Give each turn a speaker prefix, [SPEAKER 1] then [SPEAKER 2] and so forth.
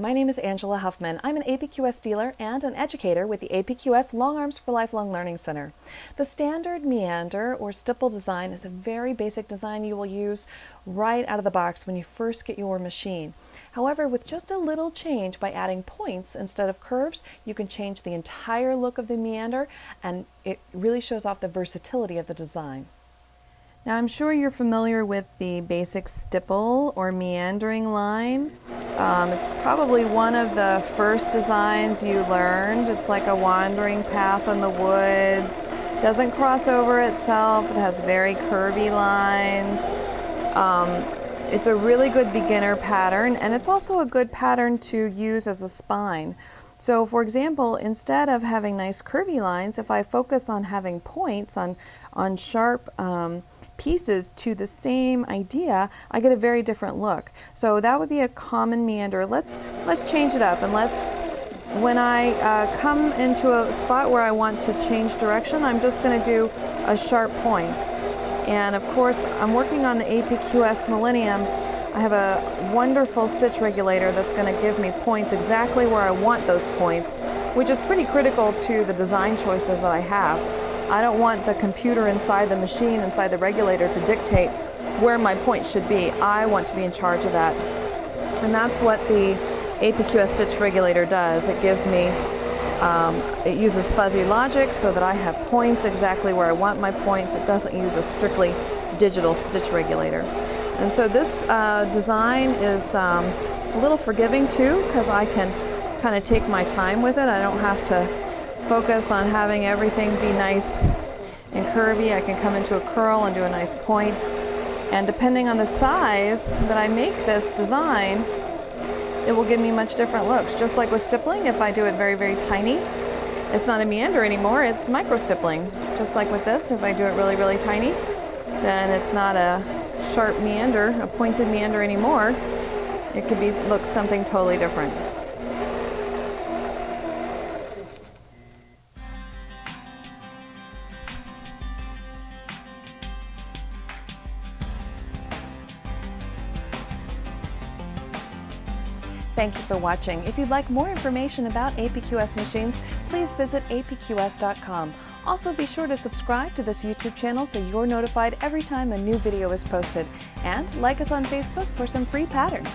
[SPEAKER 1] my name is Angela Huffman. I'm an APQS dealer and an educator with the APQS Long Arms for Lifelong Learning Center. The standard meander or stipple design is a very basic design you will use right out of the box when you first get your machine. However, with just a little change by adding points instead of curves, you can change the entire look of the meander, and it really shows off the versatility of the design. Now I'm sure you're familiar with the basic stipple or meandering line. It's probably one of the first designs you learned. It's like a wandering path in the woods. Doesn't cross over itself. It has very curvy lines. It's a really good beginner pattern, and it's also a good pattern to use as a spine. So for example, instead of having nice curvy lines, if I focus on having points on sharp pieces to the same idea, I get a very different look. So that would be a common meander. Let's change it up, and when I come into a spot where I want to change direction, I'm just going to do a sharp point. And of course, I'm working on the APQS Millennium. I have a wonderful stitch regulator that's going to give me points exactly where I want those points, which is pretty critical to the design choices that I have. I don't want the computer inside the machine, inside the regulator, to dictate where my point should be. I want to be in charge of that. And that's what the APQS stitch regulator does. It gives me, it uses fuzzy logic so that I have points exactly where I want my points. It doesn't use a strictly digital stitch regulator. And so this design is a little forgiving too, because I can kind of take my time with it. I don't have to focus on having everything be nice and curvy. I can come into a curl and do a nice point. And depending on the size that I make this design, it will give me much different looks. Just like with stippling, if I do it very, very tiny, it's not a meander anymore, it's micro stippling. Just like with this, if I do it really, really tiny, then it's not a sharp meander, a pointed meander anymore. It could look something totally different. Thank you for watching. If you'd like more information about APQS machines, please visit apqs.com. Also, be sure to subscribe to this YouTube channel so you're notified every time a new video is posted. And like us on Facebook for some free patterns.